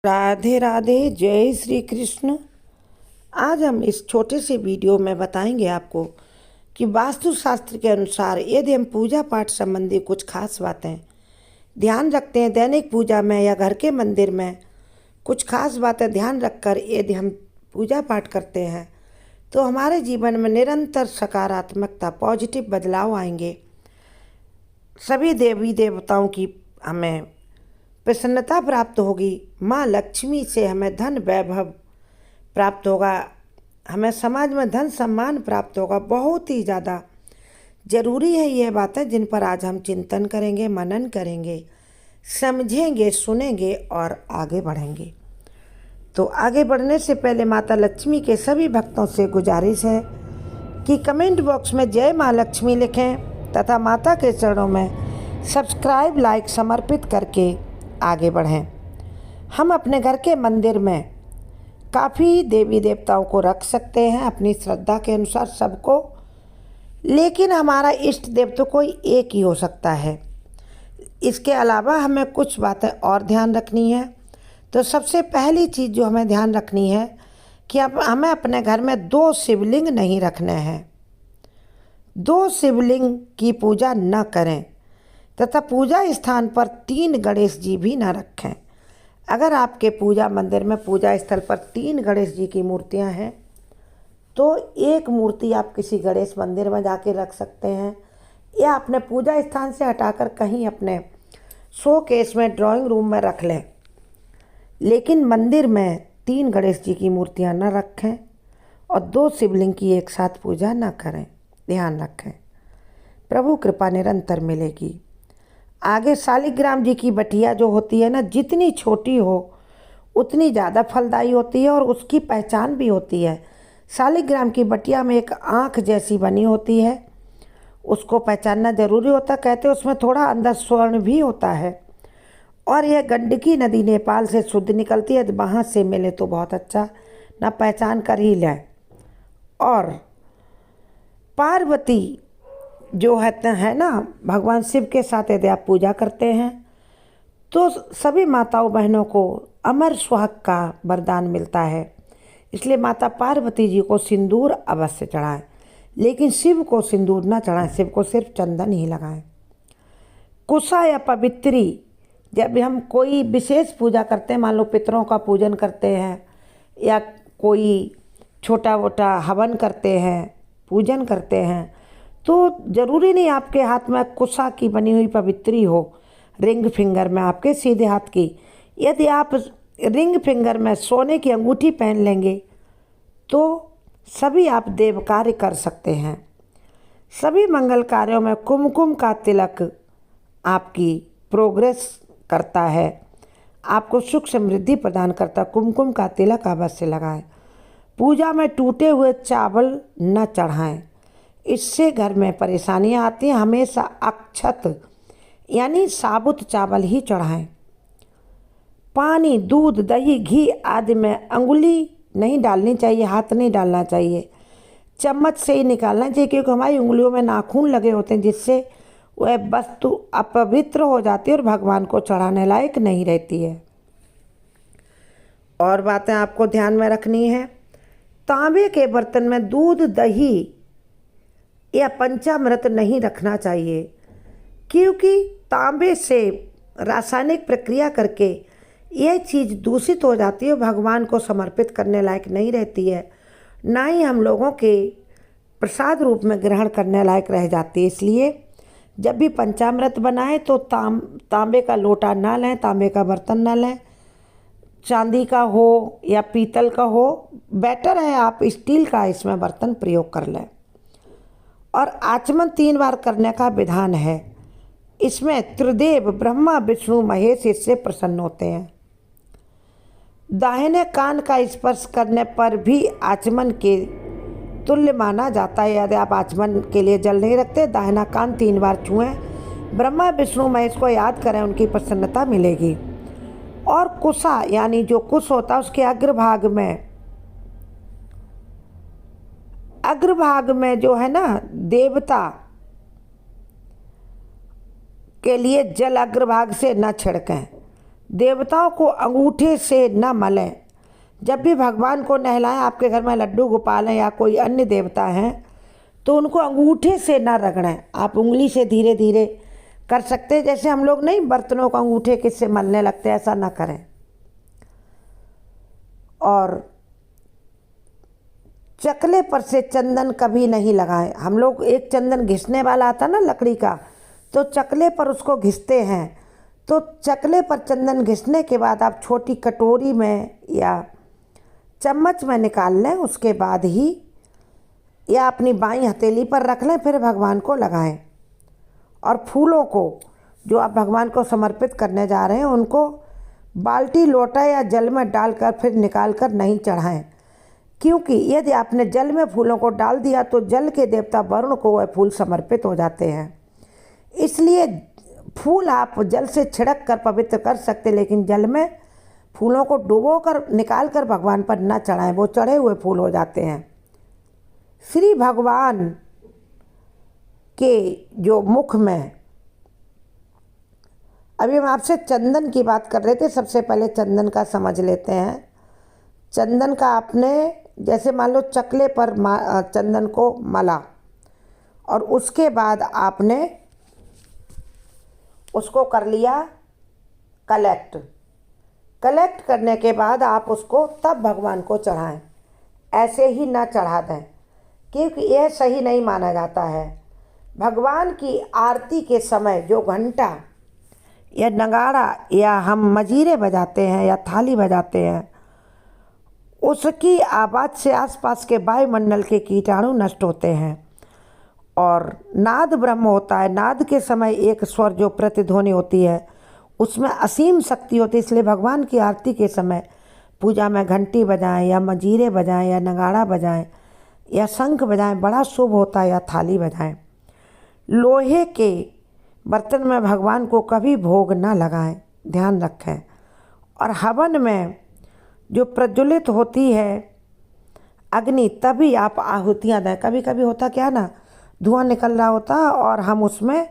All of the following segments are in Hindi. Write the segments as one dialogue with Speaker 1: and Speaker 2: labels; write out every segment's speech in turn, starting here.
Speaker 1: राधे राधे, जय श्री कृष्ण। आज हम इस छोटे से वीडियो में बताएंगे आपको कि वास्तुशास्त्र के अनुसार यदि हम पूजा पाठ संबंधी कुछ खास बातें ध्यान रखते हैं दैनिक पूजा में या घर के मंदिर में, कुछ खास बातें ध्यान रखकर यदि हम पूजा पाठ करते हैं तो हमारे जीवन में निरंतर सकारात्मकता, पॉजिटिव बदलाव आएंगे। सभी देवी देवताओं की हमें प्रसन्नता प्राप्त होगी। माँ लक्ष्मी से हमें धन वैभव प्राप्त होगा, हमें समाज में धन सम्मान प्राप्त होगा। बहुत ही ज़्यादा ज़रूरी है यह बातें जिन पर आज हम चिंतन करेंगे, मनन करेंगे, समझेंगे, सुनेंगे और आगे बढ़ेंगे। तो आगे बढ़ने से पहले माता लक्ष्मी के सभी भक्तों से गुजारिश है कि कमेंट बॉक्स में जय माँ लक्ष्मी लिखें तथा माता के चरणों में सब्सक्राइब, लाइक समर्पित करके आगे बढ़ें। हम अपने घर के मंदिर में काफ़ी देवी देवताओं को रख सकते हैं अपनी श्रद्धा के अनुसार सबको, लेकिन हमारा इष्ट देव तो कोई एक ही हो सकता है। इसके अलावा हमें कुछ बातें और ध्यान रखनी है। तो सबसे पहली चीज़ जो हमें ध्यान रखनी है कि अब हमें अपने घर में 2 शिवलिंग नहीं रखने हैं। 2 शिवलिंग की पूजा न करें तथा पूजा स्थान पर 3 गणेश जी भी न रखें। अगर आपके पूजा मंदिर में, पूजा स्थल पर 3 गणेश जी की मूर्तियां हैं तो एक मूर्ति आप किसी गणेश मंदिर में जाके रख सकते हैं या अपने पूजा स्थान से हटाकर कहीं अपने शो केस में, ड्राइंग रूम में रख लें। लेकिन मंदिर में 3 गणेश जी की मूर्तियां न रखें और 2 शिवलिंग की एक साथ पूजा न करें। ध्यान रखें, प्रभु कृपा निरंतर मिलेगी। आगे शालिग्राम जी की बटिया जो होती है ना, जितनी छोटी हो उतनी ज़्यादा फलदायी होती है और उसकी पहचान भी होती है। शालिग्राम की बटिया में एक आँख जैसी बनी होती है, उसको पहचानना जरूरी होता। कहते हैं उसमें थोड़ा अंदर स्वर्ण भी होता है। और यह गंडकी नदी नेपाल से शुद्ध निकलती है, वहाँ से मिले तो बहुत अच्छा, ना पहचान कर ही लें। और पार्वती जो है ना, भगवान शिव के साथ यदि आप पूजा करते हैं तो सभी माताओं बहनों को अमर सुहाग का वरदान मिलता है। इसलिए माता पार्वती जी को सिंदूर अवश्य चढ़ाएं, लेकिन शिव को सिंदूर ना चढ़ाएं, शिव को सिर्फ चंदन ही लगाएं। कुशा या पवित्री, जब हम कोई विशेष पूजा करते हैं, मान लो पितरों का पूजन करते हैं या कोई छोटा मोटा हवन करते हैं, पूजन करते हैं, तो ज़रूरी नहीं आपके हाथ में कुशा की बनी हुई पवित्री हो, रिंग फिंगर में आपके सीधे हाथ की। यदि आप रिंग फिंगर में सोने की अंगूठी पहन लेंगे तो सभी आप देव कार्य कर सकते हैं। सभी मंगल कार्यों में कुमकुम का तिलक आपकी प्रोग्रेस करता है, आपको सुख समृद्धि प्रदान करता। कुमकुम का तिलक अवश्य लगाएं। पूजा में टूटे हुए चावल न चढ़ाएं, इससे घर में परेशानियां आती हैं। हमेशा अक्षत यानी साबुत चावल ही चढ़ाएं। पानी, दूध, दही, घी आदि में अंगुली नहीं डालनी चाहिए, हाथ नहीं डालना चाहिए, चम्मच से ही निकालना चाहिए, क्योंकि हमारी उंगलियों में नाखून लगे होते हैं जिससे वह वस्तु अपवित्र हो जाती है और भगवान को चढ़ाने लायक नहीं रहती है। और बातें आपको ध्यान में रखनी है। तांबे के बर्तन में दूध, दही या पंचामृत नहीं रखना चाहिए, क्योंकि तांबे से रासायनिक प्रक्रिया करके यह चीज़ दूषित हो जाती है, भगवान को समर्पित करने लायक नहीं रहती है, ना ही हम लोगों के प्रसाद रूप में ग्रहण करने लायक रह जाती है। इसलिए जब भी पंचामृत बनाएं तो तांबे का लोटा ना लें, तांबे का बर्तन ना लें, चांदी का हो या पीतल का हो, बेटर है आप स्टील का इसमें बर्तन प्रयोग कर लें। और आचमन 3 बार करने का विधान है। इसमें त्रिदेव ब्रह्मा, विष्णु, महेश इससे प्रसन्न होते हैं। दाहिने कान का स्पर्श करने पर भी आचमन के तुल्य माना जाता है। यदि आप आचमन के लिए जल नहीं रखते, दाहिना कान 3 बार छुएं, ब्रह्मा, विष्णु, महेश को याद करें, उनकी प्रसन्नता मिलेगी। और कुशा यानी जो कुश होता है उसके अग्रभाग में जो है ना, देवता के लिए जल अग्रभाग से न छिड़कें, देवताओं को अंगूठे से न मलें। जब भी भगवान को नहलाएं, आपके घर में लड्डू गोपाल हैं या कोई अन्य देवता हैं, तो उनको अंगूठे से न रगड़ें। आप उंगली से धीरे धीरे कर सकते हैं, जैसे हम लोग नहीं बर्तनों को अंगूठे किससे मलने लगते, ऐसा ना करें। और चकले पर से चंदन कभी नहीं लगाएं। हम लोग एक चंदन घिसने वाला आता ना लकड़ी का, तो चकले पर उसको घिसते हैं। तो चकले पर चंदन घिसने के बाद आप छोटी कटोरी में या चम्मच में निकाल लें, उसके बाद ही या अपनी बाईं हथेली पर रख लें, फिर भगवान को लगाएं। और फूलों को जो आप भगवान को समर्पित करने जा रहे हैं, उनको बाल्टी, लोटा या जल में डालकर फिर निकाल कर नहीं चढ़ाएं, क्योंकि यदि आपने जल में फूलों को डाल दिया तो जल के देवता वरुण को वह फूल समर्पित हो जाते हैं। इसलिए फूल आप जल से छिड़क कर पवित्र कर सकते, लेकिन जल में फूलों को डुबो कर निकाल कर भगवान पर न चढ़ाएं, वो चढ़े हुए फूल हो जाते हैं। श्री भगवान के जो मुख में, अभी हम आपसे चंदन की बात कर रहे थे, सबसे पहले चंदन का समझ लेते हैं। चंदन का आपने जैसे मान लो चकले पर चंदन को मला, और उसके बाद आपने उसको कर लिया कलेक्ट करने के बाद आप उसको तब भगवान को चढ़ाएं, ऐसे ही ना चढ़ा दें, क्योंकि यह सही नहीं माना जाता है। भगवान की आरती के समय जो घंटा या नगाड़ा या हम मजीरे बजाते हैं या थाली बजाते हैं, उसकी आवाज़ से आसपास के वायुमंडल के कीटाणु नष्ट होते हैं। और नाद ब्रह्म होता है। नाद के समय एक स्वर जो प्रतिध्वनि होती है, उसमें असीम शक्ति होती है। इसलिए भगवान की आरती के समय पूजा में घंटी बजाएं या मजीरे बजाएं या नगाड़ा बजाएं या शंख बजाएं, बड़ा शुभ होता है, या थाली बजाएं। लोहे के बर्तन में भगवान को कभी भोग ना लगाएं, ध्यान रखें। और हवन में जो प्रज्वलित होती है अग्नि, तभी आप आहुतियाँ दें। कभी कभी होता क्या ना, धुआं निकल रहा होता और हम उसमें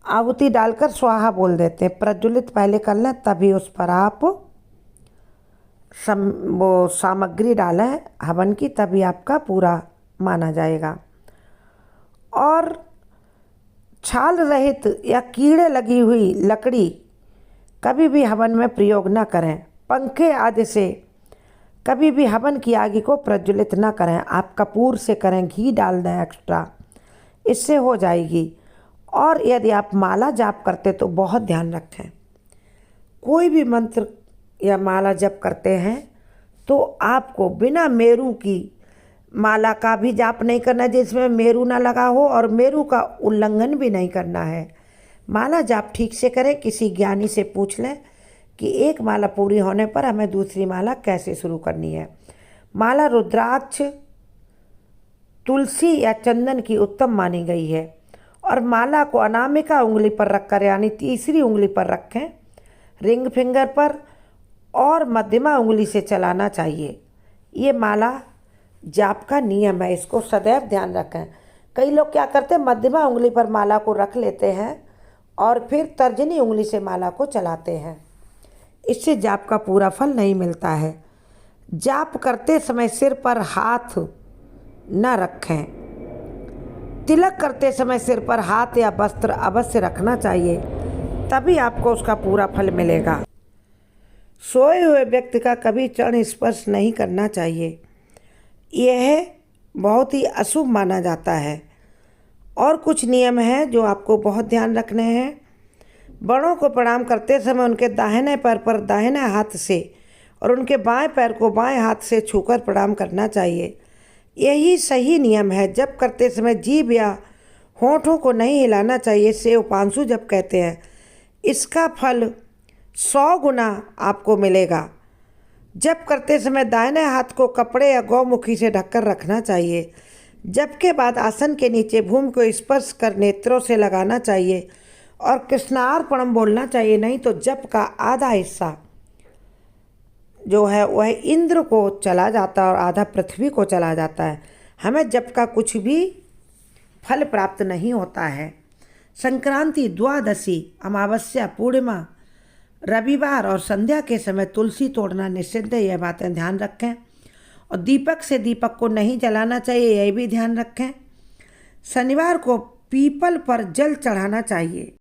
Speaker 1: आहुति डालकर स्वाहा बोल देते हैं। प्रज्वलित पहले कर लें, तभी उस पर आप वो सामग्री डालें हवन की, तभी आपका पूरा माना जाएगा। और छाल रहित या कीड़े लगी हुई लकड़ी कभी भी हवन में प्रयोग न करें। पंखे आदि से कभी भी हवन की आग को प्रज्वलित न करें। आप कपूर से करें, घी डाल दें एक्स्ट्रा, इससे हो जाएगी। और यदि आप माला जाप करते तो बहुत ध्यान रखें, कोई भी मंत्र या माला जप करते हैं तो आपको बिना मेरू की माला का भी जाप नहीं करना, जिसमें मेरू ना लगा हो, और मेरू का उल्लंघन भी नहीं करना है। माला जाप ठीक से करें। किसी ज्ञानी से पूछ लें कि एक माला पूरी होने पर हमें दूसरी माला कैसे शुरू करनी है। माला रुद्राक्ष, तुलसी या चंदन की उत्तम मानी गई है। और माला को अनामिका उंगली पर रखकर, यानी तीसरी उंगली पर रखें, रिंग फिंगर पर, और मध्यमा उंगली से चलाना चाहिए। ये माला जाप का नियम है, इसको सदैव ध्यान रखें। कई लोग क्या करते हैं, मध्यमा उंगली पर माला को रख लेते हैं और फिर तर्जनी उंगली से माला को चलाते हैं। इससे जाप का पूरा फल नहीं मिलता है। जाप करते समय सिर पर हाथ न रखें। तिलक करते समय सिर पर हाथ या वस्त्र अवश्य रखना चाहिए, तभी आपको उसका पूरा फल मिलेगा। सोए हुए व्यक्ति का कभी चरण स्पर्श नहीं करना चाहिए, यह बहुत ही अशुभ माना जाता है। और कुछ नियम हैं जो आपको बहुत ध्यान रखने हैं। बड़ों को प्रणाम करते समय उनके दाहिने पैर पर दाहिने हाथ से और उनके बाएं पैर को बाएं हाथ से छूकर प्रणाम करना चाहिए, यही सही नियम है। जप करते समय जीभ या होठों को नहीं हिलाना चाहिए, इसे उपांशु जप कहते हैं। इसका फल 100 गुना आपको मिलेगा। जप करते समय दाहिने हाथ को कपड़े या गौमुखी से ढककर रखना चाहिए। जप के बाद आसन के नीचे भूमि को स्पर्श कर नेत्रों से लगाना चाहिए और कृष्णार्पणम बोलना चाहिए, नहीं तो जप का आधा हिस्सा जो है वह इंद्र को चला जाता है और आधा पृथ्वी को चला जाता है। हमें जप का कुछ भी फल प्राप्त नहीं होता है। संक्रांति, द्वादशी, अमावस्या, पूर्णिमा, रविवार और संध्या के समय तुलसी तोड़ना निषिद्ध है, यह बातें ध्यान रखें। और दीपक से दीपक को नहीं जलाना चाहिए, यह भी ध्यान रखें। शनिवार को पीपल पर जल चढ़ाना चाहिए।